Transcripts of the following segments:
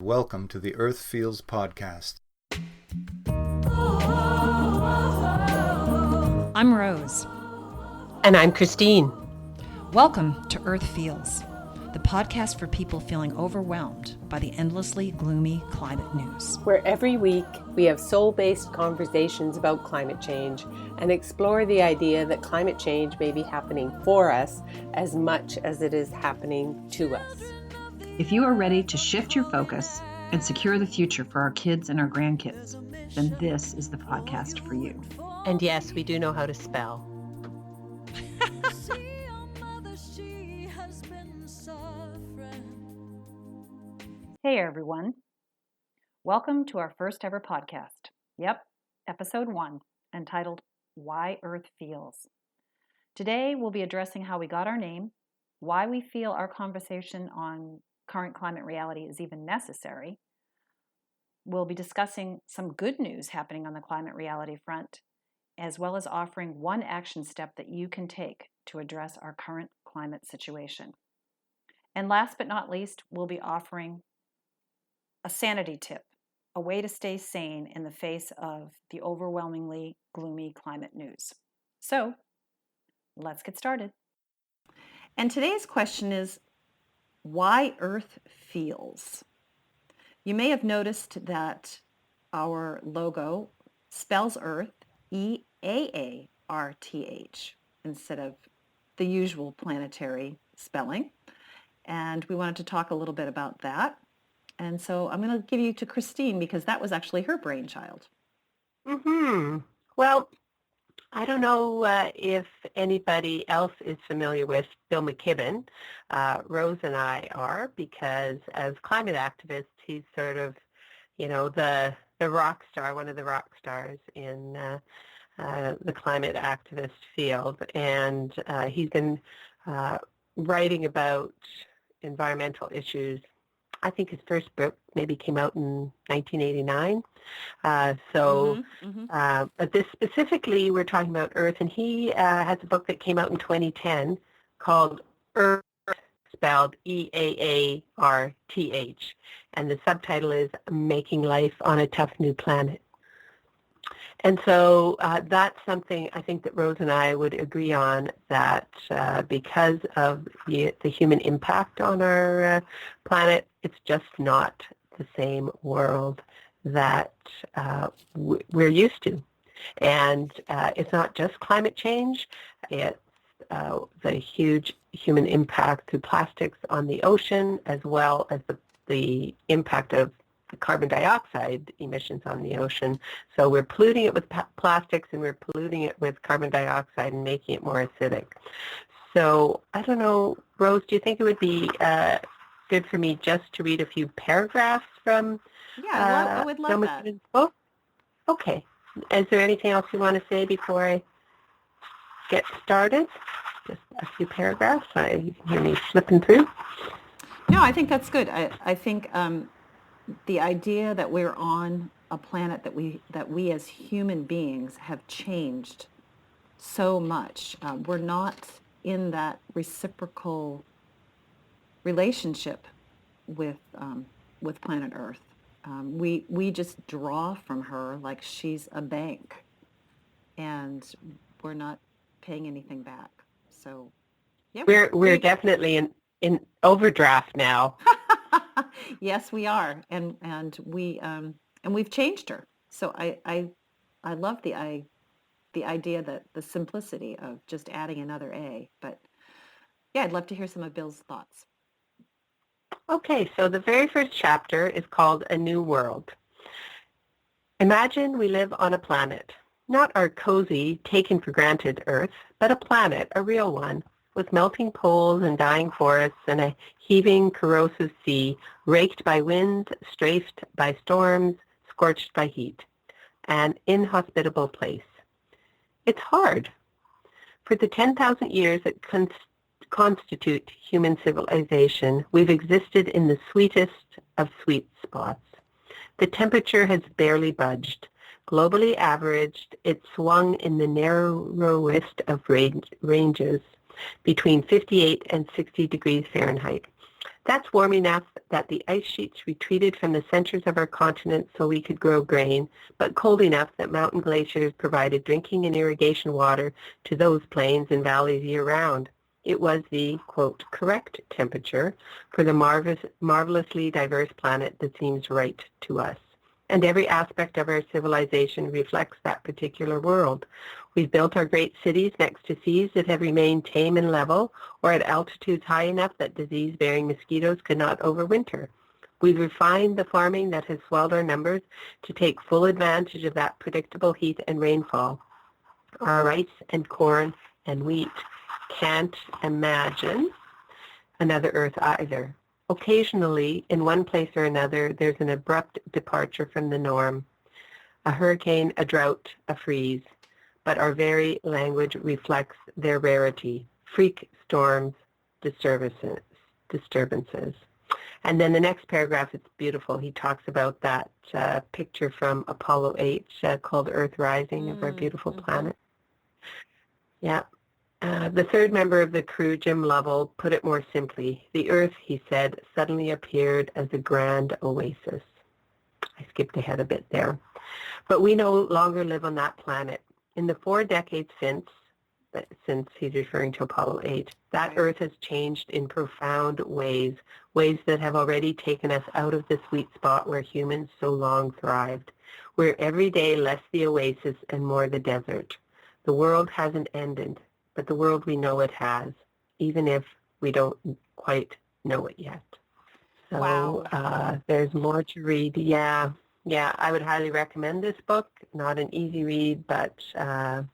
welcome to the Earth Feels podcast. I'm Rose. And I'm Christine. Welcome to Earth Feels, the podcast for people feeling overwhelmed by the endlessly gloomy climate news. Where every week we have soul-based conversations about climate change and explore the idea that climate change may be happening for us as much as it is happening to us. If you are ready to shift your focus and secure the future for our kids and our grandkids, then this is the podcast for you. And yes, we do know how to spell. Hey everyone. Welcome to our first ever podcast. Yep, episode 1, entitled Why Earth Feels. Today we'll be addressing how we got our name, why we feel our conversation on current climate reality is even necessary. We'll be discussing some good news happening on the climate reality front, as well as offering one action step that you can take to address our current climate situation. And last but not least, we'll be offering a sanity tip, a way to stay sane in the face of the overwhelmingly gloomy climate news. So, let's get started. And today's question is, why Earth feels. You may have noticed that our logo spells Earth E-a-arth instead of the usual planetary spelling. And we wanted to talk a little bit about that. And so I'm going to give you to Christine because that was actually her brainchild. Well, I don't know if anybody else is familiar with Bill McKibben. Rose and I are, because as climate activists, he's sort of, the rock star, one of the rock stars in the climate activist field. And he's been writing about environmental issues. I think his first book maybe came out in 1989. But this specifically, we're talking about Earth, and he has a book that came out in 2010 called Earth, spelled E-a-arth, and the subtitle is Making Life on a Tough New Planet. And so that's something I think that Rose and I would agree on, that because of the human impact on our planet, it's just not the same world that we're used to. And it's not just climate change, it's the huge human impact through plastics on the ocean, as well as the impact of the carbon dioxide emissions on the ocean. So we're polluting it with plastics, and we're polluting it with carbon dioxide and making it more acidic. So I don't know, Rose, do you think it would be good for me just to read a few paragraphs from I would love that. Book? Okay. Is there anything else you want to say before I get started? Just a few paragraphs. You can hear me flipping through. No, I think that's good. I think the idea that we're on a planet that we as human beings have changed so much. We're not in that reciprocal relationship with planet Earth. We just draw from her like she's a bank, and we're not paying anything back. So yeah, we're definitely in overdraft now. Yes, we are, and we've changed her. So I love the idea that the simplicity of just adding another A. But yeah, I'd love to hear some of Bill's thoughts. Okay, so the very first chapter is called A New World. Imagine we live on a planet, not our cozy, taken for granted Earth, but a planet, a real one, with melting poles and dying forests and a heaving, corrosive sea, raked by winds, strafed by storms, scorched by heat, an inhospitable place. It's hard. For the 10,000 years that constitute human civilization, we've existed in the sweetest of sweet spots. The temperature has barely budged. Globally averaged, it swung in the narrowest of ranges between 58 and 60 degrees Fahrenheit. That's warm enough that the ice sheets retreated from the centers of our continent so we could grow grain, but cold enough that mountain glaciers provided drinking and irrigation water to those plains and valleys year-round. It was the, quote, correct temperature for the marvelously diverse planet that seems right to us. And every aspect of our civilization reflects that particular world. We've built our great cities next to seas that have remained tame and level, or at altitudes high enough that disease-bearing mosquitoes could not overwinter. We've refined the farming that has swelled our numbers to take full advantage of that predictable heat and rainfall. Our rice and corn and wheat can't imagine another Earth either. Occasionally, in one place or another, there's an abrupt departure from the norm. A hurricane, a drought, a freeze. But our very language reflects their rarity. Freak storms, disturbances. And then the next paragraph, it's beautiful. He talks about that picture from Apollo 8 called Earth Rising of our beautiful planet. Yeah. The third member of the crew, Jim Lovell, put it more simply. The Earth, he said, suddenly appeared as a grand oasis. I skipped ahead a bit there. But we no longer live on that planet. In the 4 decades since he's referring to Apollo 8, that Earth has changed in profound ways that have already taken us out of the sweet spot where humans so long thrived. We're every day less the oasis and more the desert. The world hasn't ended, but the world we know it has, even if we don't quite know it yet. So Wow. There's more to read. Yeah, I would highly recommend this book. Not an easy read, but an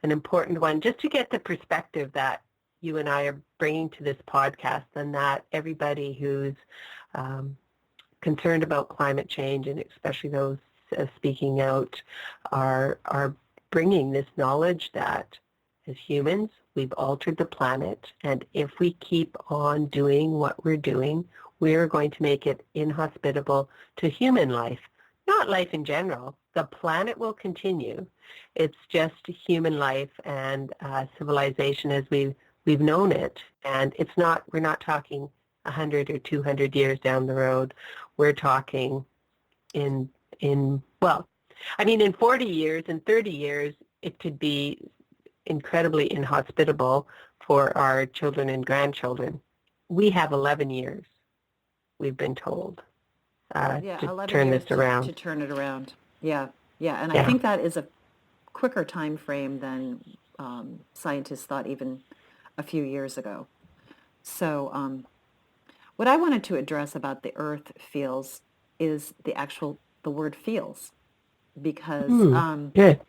important one, just to get the perspective that you and I are bringing to this podcast, and that everybody who's concerned about climate change, and especially those speaking out, are bringing this knowledge that as humans, we've altered the planet, and if we keep on doing what we're doing, we're going to make it inhospitable to human life. Not life in general. The planet will continue. It's just human life and civilization as we've known it. And it's not. We're not talking 100 or 200 years down the road. We're talking in 40 years and 30 years, it could be incredibly inhospitable for our children and grandchildren. We have 11 years, we've been told, to turn this around. To turn it around. Yeah. And I think that is a quicker time frame than scientists thought even a few years ago. So what I wanted to address about the Earth feels is the word feels, because Good.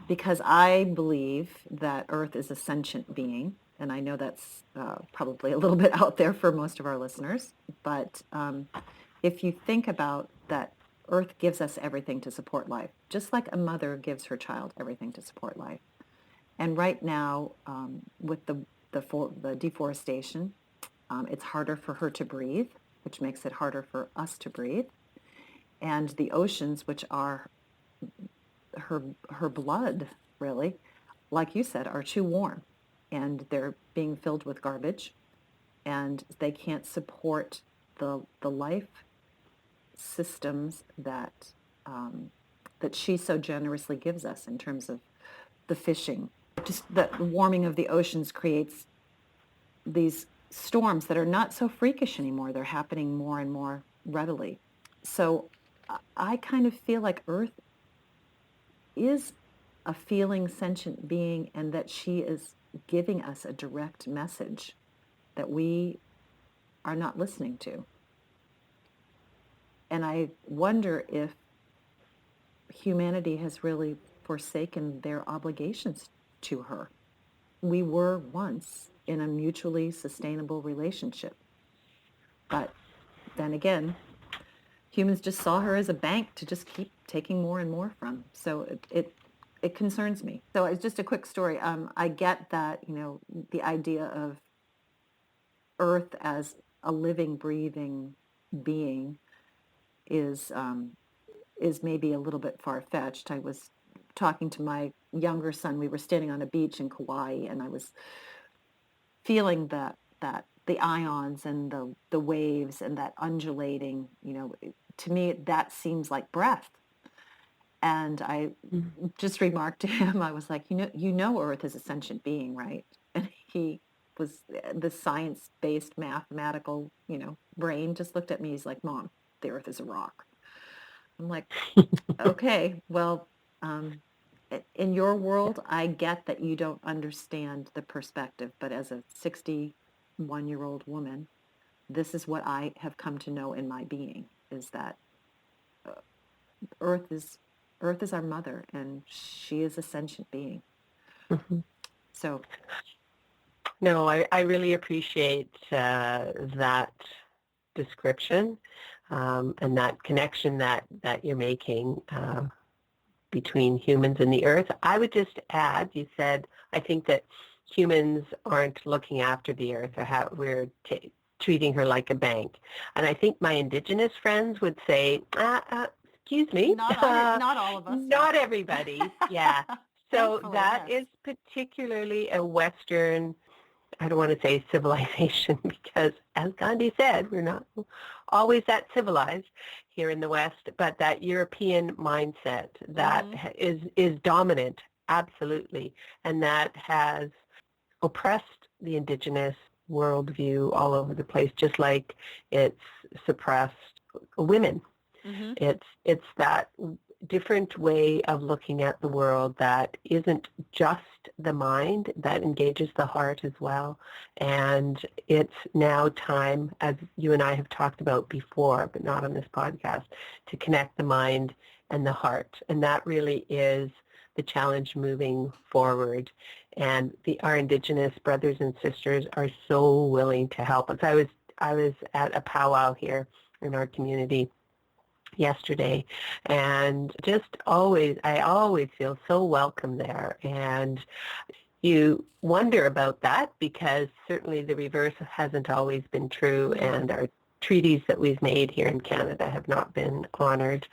because I believe that Earth is a sentient being, and I know that's probably a little bit out there for most of our listeners, but if you think about that, Earth gives us everything to support life, just like a mother gives her child everything to support life. And right now, with the deforestation, it's harder for her to breathe, which makes it harder for us to breathe. And the oceans, which are her blood, really, like you said, are too warm, and they're being filled with garbage, and they can't support the life systems that she so generously gives us in terms of the fishing. Just the warming of the oceans creates these storms that are not so freakish anymore. They're happening more and more readily. So I kind of feel like Earth is a feeling sentient being, and that she is giving us a direct message that we are not listening to. And I wonder if humanity has really forsaken their obligations to her. We were once in a mutually sustainable relationship. But then again, humans just saw her as a bank to just keep taking more and more from. So it concerns me. So it's just a quick story. I get that, the idea of Earth as a living, breathing being is maybe a little bit far-fetched. I was talking to my younger son. We were standing on a beach in Kauai, and I was feeling that the ions and the waves and that undulating, to me that seems like breath. And I just remarked to him, I was like, Earth is a sentient being, right? And he was the science-based mathematical, brain just looked at me. He's like, Mom, the Earth is a rock. I'm like, okay, well, in your world, I get that you don't understand the perspective, but as a 61-year-old woman, this is what I have come to know in my being, is that Earth is our mother, and she is a sentient being. Mm-hmm. So, no, I really appreciate that description and that connection that you're making between humans and the Earth. I would just add, you said, I think that humans aren't looking after the Earth, or how we're treating her like a bank. And I think my Indigenous friends would say, excuse me. Not all of us. Not everybody, yeah. So that yes. is particularly a Western, I don't want to say civilization, because as Gandhi said, we're not always that civilized here in the West, but that European mindset that is dominant, absolutely, and that has oppressed the Indigenous worldview all over the place, just like it's suppressed women. Mm-hmm. It's that different way of looking at the world that isn't just the mind, that engages the heart as well. And it's now time, as you and I have talked about before, but not on this podcast, to connect the mind and the heart. And that really is the challenge moving forward. And our Indigenous brothers and sisters are so willing to help us. I was at a powwow here in our community yesterday, and I always feel so welcome there. And you wonder about that, because certainly the reverse hasn't always been true, and our treaties that we've made here in Canada have not been honored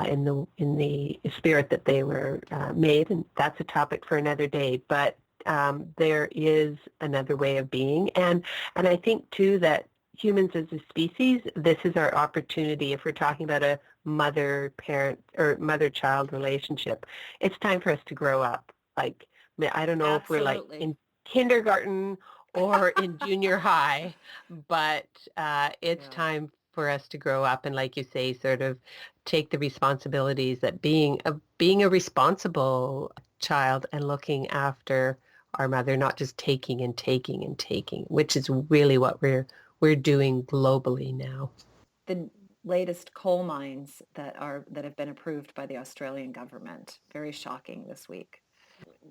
in the spirit that they were made, and that's a topic for another day. But there is another way of being, and I think too that humans as a species, this is our opportunity. If we're talking about a mother-parent or mother-child relationship, it's time for us to grow up. Like, I don't know if we're like in kindergarten or in junior high, but it's time for us to grow up and, like you say, sort of take the responsibilities that being a responsible child and looking after our mother, not just taking and taking and taking, which is really what we're doing globally now. The latest coal mines that have been approved by the Australian government, very shocking this week.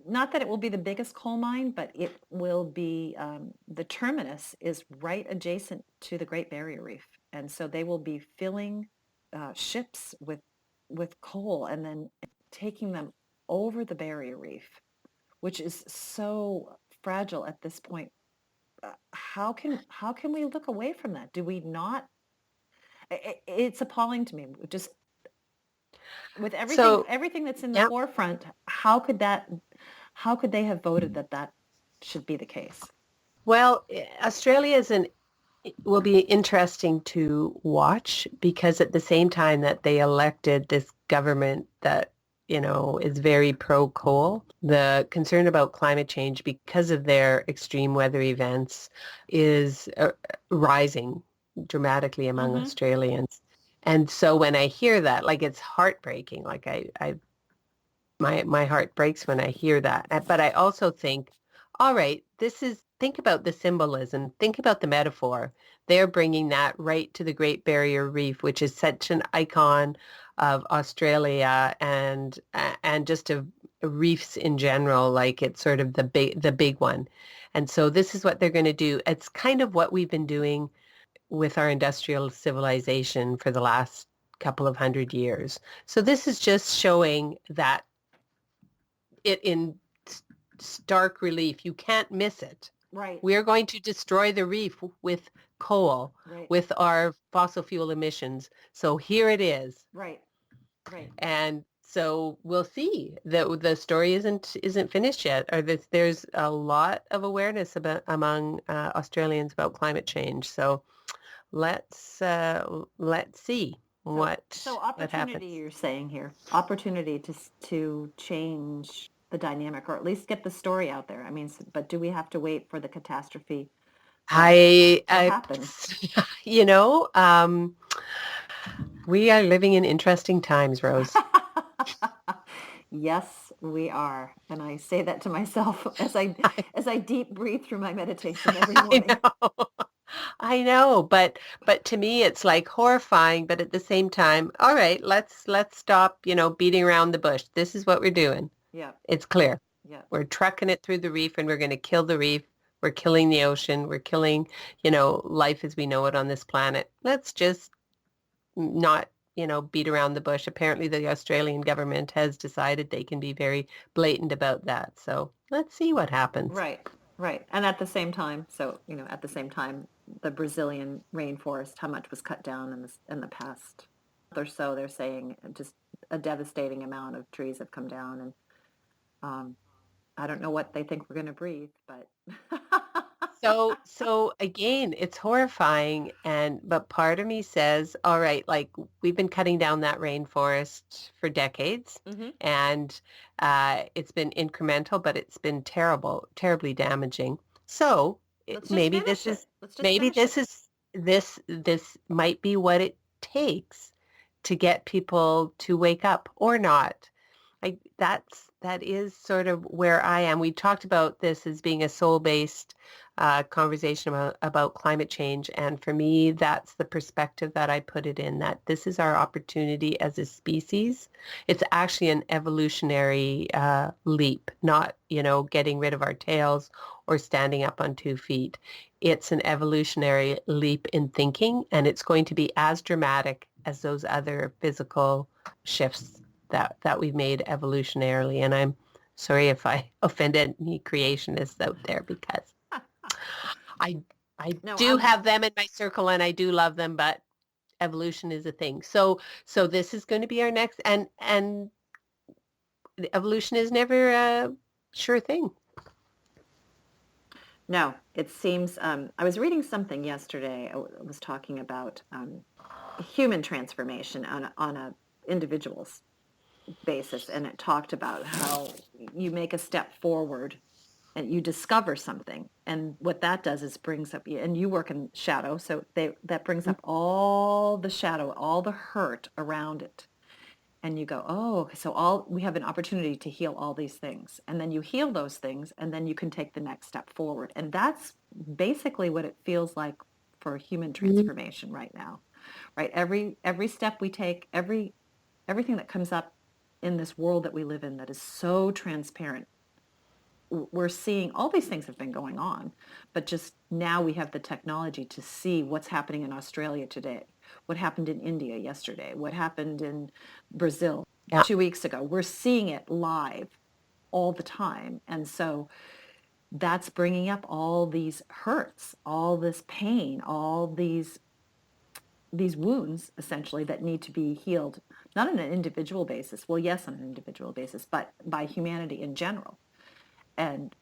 Not that it will be the biggest coal mine, but it will be, the terminus is right adjacent to the Great Barrier Reef. And so they will be filling ships with coal and then taking them over the Barrier Reef, which is so fragile at this point. How can we look away from that? Do we not? It's appalling to me. Just with everything that's in the forefront, how could they have voted that should be the case? Well, Australia will be interesting to watch, because at the same time that they elected this government that is very pro-coal, the concern about climate change because of their extreme weather events is rising dramatically among Australians. And so when I hear that, like, it's heartbreaking. Like my heart breaks when I hear that. But I also think, all right, think about the symbolism, think about the metaphor. They're bringing that right to the Great Barrier Reef, which is such an icon of Australia and just of reefs in general. Like, it's sort of the big one. And so this is what they're going to do. It's kind of what we've been doing with our industrial civilization for the last couple of 100 years. So this is just showing that it in stark relief. You can't miss it. Right. We are going to destroy the reef with coal, with our fossil fuel emissions. So here it is. Right. And So we'll see. The story isn't finished yet. Or there's a lot of awareness among Australians about climate change. So let's see So what opportunity, happens. you're saying here, opportunity to change the dynamic, or at least get the story out there. I mean, but do we have to wait for the catastrophe to I happen? you know, we are living in interesting times, Rose. Yes, we are. And I say that to myself as I deep breathe through my meditation every I morning. know. I know, but to me it's like horrifying, but at the same time, all right, let's stop, beating around the bush. This is what we're doing. Yeah, It's clear. yeah. We're trucking it through the reef and we're going to kill the reef. We're killing the ocean. We're killing, life as we know it on this planet. Let's just not, beat around the bush. Apparently the Australian government has decided they can be very blatant about that. So let's see what happens. Right, right. And at the same time, the Brazilian rainforest, how much was cut down in the past month or so, they're saying just a devastating amount of trees have come down, and I don't know what they think we're going to breathe, but So again, it's horrifying, but part of me says, all right, like we've been cutting down that rainforest for decades, hmm and it's been incremental, but it's been terribly damaging. So let's just maybe finish it. Let's just maybe finish it. this might be what it takes to get people to wake up or not. That is sort of where I am. We talked about this as being a soul-based conversation about climate change, and for me, that's the perspective that I put it in. That this is our opportunity as a species. It's actually an evolutionary leap, not getting rid of our tails or standing up on 2 feet. It's an evolutionary leap in thinking, and it's going to be as dramatic as those other physical shifts that we've made evolutionarily. And I'm sorry if I offended any creationists out there, because I I No, do have them in my circle and I do love them, but evolution is a thing. So this is going to be our next, and evolution is never a sure thing. no, it seems, I was reading something yesterday. I was talking about human transformation on a individual's basis, and it talked about how you make a step forward and you discover something, and what that does is brings up, and you work in shadow, so that brings up all the shadow, all the hurt around it, and you go, oh, so we have an opportunity to heal all these things, and then you heal those things, and then you can take the next step forward. And that's basically what it feels like for human transformation right now, right? Every step we take, everything that comes up in this world that we live in that is so transparent, we're seeing all these things have been going on, but just now we have the technology to see what's happening in Australia today, what happened in India yesterday, what happened in Brazil Yeah. 2 weeks ago. We're seeing it live all the time. And so that's bringing up all these hurts, all this pain, all these wounds essentially that need to be healed, not on an individual basis. Well, yes, on an individual basis, but by humanity in general. And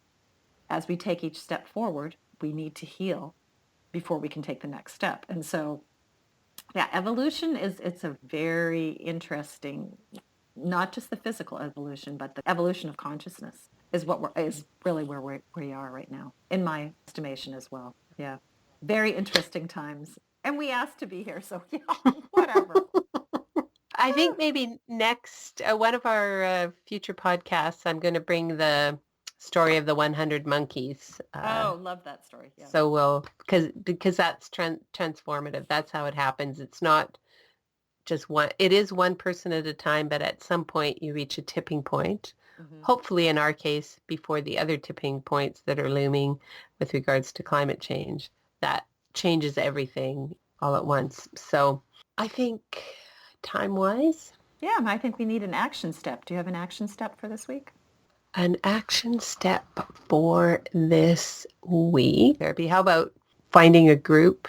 as we take each step forward, we need to heal before we can take the next step. And so, yeah, evolution it's a very interesting, not just the physical evolution, but the evolution of consciousness is really where we are right now, in my estimation as well. Yeah, very interesting times. And we asked to be here, so yeah, whatever. I think maybe next one of our future podcasts, I'm going to bring the story of the 100 monkeys. Oh, love that story. Yeah. So because that's transformative. That's how it happens. It's not just one. It is one person at a time, but at some point you reach a tipping point. Mm-hmm. Hopefully, in our case, before the other tipping points that are looming with regards to climate change, that changes everything all at once. So I think time-wise, Yeah, I think we need an action step. Do you have an action step for this week? an action step for this week. Therapy. How about finding a group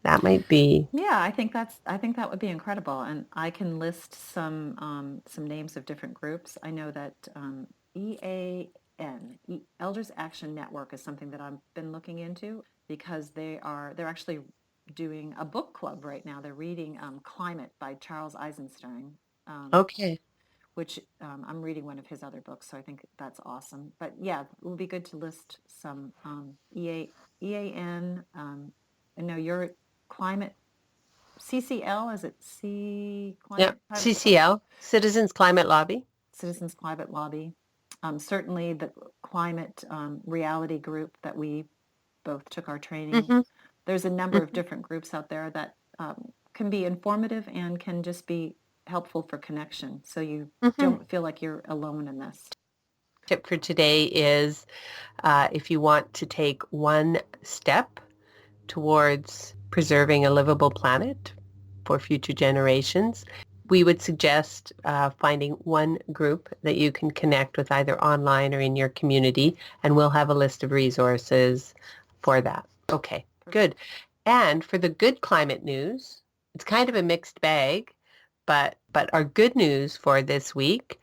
That might be. Yeah, I think that would be incredible, and I can list some names of different groups. I know that Elders Action Network, is something that I've been looking into because they're actually doing a book club right now. They're reading Climate by Charles Eisenstein, Okay. which I'm reading one of his other books, so I think that's awesome. But yeah, it would be good to list some EAN. I know your climate. CCL, is it Yeah. CCL, Citizens Climate Lobby. Citizens Climate Lobby. Certainly the climate reality group that we both took our training. Mm-hmm. There's a number of different groups out there that can be informative and can just be helpful for connection. So you don't feel like you're alone in this. Tip for today is if you want to take one step towards preserving a livable planet for future generations, we would suggest finding one group that you can connect with either online or in your community, and we'll have a list of resources for that. Okay, good. And for the good climate news, it's kind of a mixed bag, but our good news for this week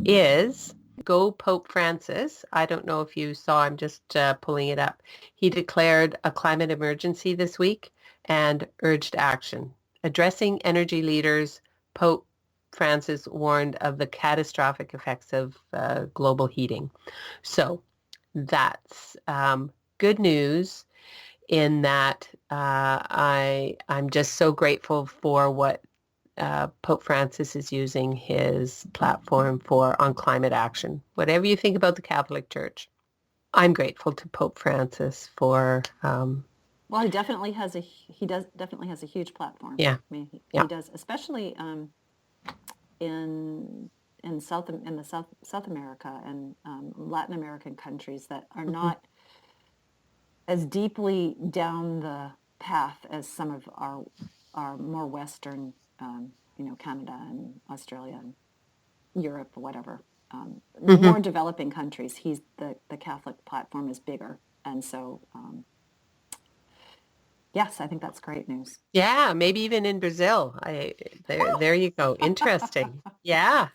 is go Pope Francis. I don't know if you saw, I'm just pulling it up. He declared a climate emergency this week and urged action. Addressing energy leaders, Pope Francis warned of the catastrophic effects of global heating. So that's good news in that I'm just so grateful for what Pope Francis is using his platform for on climate action. Whatever you think about the Catholic Church, I'm grateful to Pope Francis for. Well, he definitely has a huge platform. Yeah, I mean, he yeah. does, especially in South America and Latin American countries that are not as deeply down the path as some of our more Western, Canada and Australia and Europe or whatever. More developing countries, the Catholic platform is bigger, and so yes, I think that's great news. Yeah, maybe even in Brazil. There you go. Interesting. Yeah.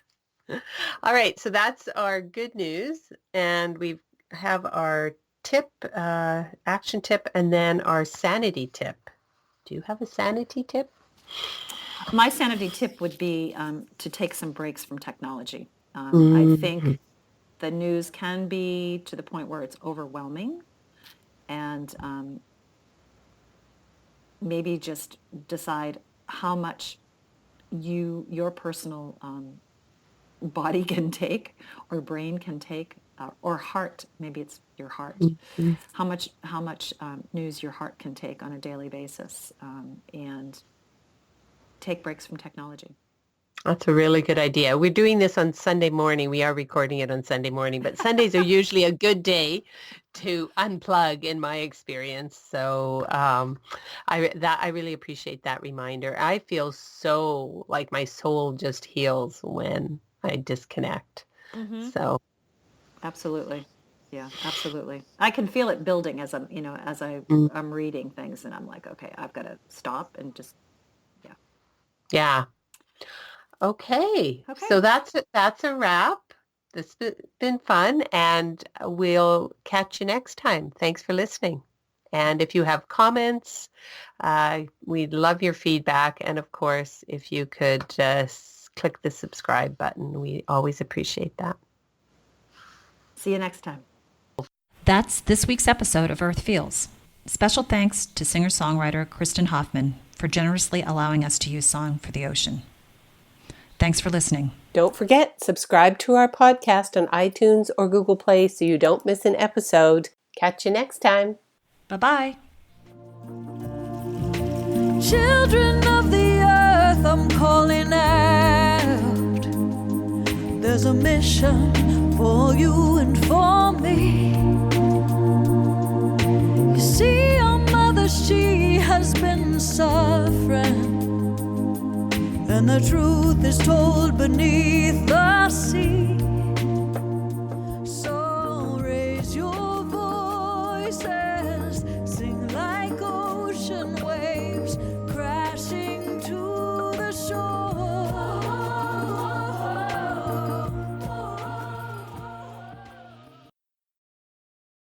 All right, so that's our good news, and we have our tip, action tip, and then our sanity tip. Do you have a sanity tip? My sanity tip would be to take some breaks from technology. I think the news can be to the point where it's overwhelming, and maybe just decide how much your personal body can take, or brain can take, or heart. Maybe it's your heart. How much news your heart can take on a daily basis, and take breaks from technology. That's a really good idea. We're doing this on Sunday morning. We are recording it on Sunday morning, but Sundays are usually a good day to unplug, in my experience. So I really appreciate that reminder. I feel so like my soul just heals when I disconnect. So Absolutely. Yeah, absolutely. I can feel it building as I'm reading things, and I'm like, okay, I've got to stop and just, yeah. Okay. So that's a wrap. This has been fun, and we'll catch you next time. Thanks for listening. And if you have comments, we'd love your feedback. And of course, if you could just click the subscribe button, we always appreciate that. See you next time. That's this week's episode of Earth Feels. Special thanks to singer-songwriter Kristen Hoffman for generously allowing us to use Song for the Ocean. Thanks for listening. Don't forget, subscribe to our podcast on iTunes or Google Play so you don't miss an episode. Catch you next time. Bye-bye. Children of the earth, I'm calling out. There's a mission for you and for me. You see, our mother, she has been suffering, and the truth is told beneath the sea.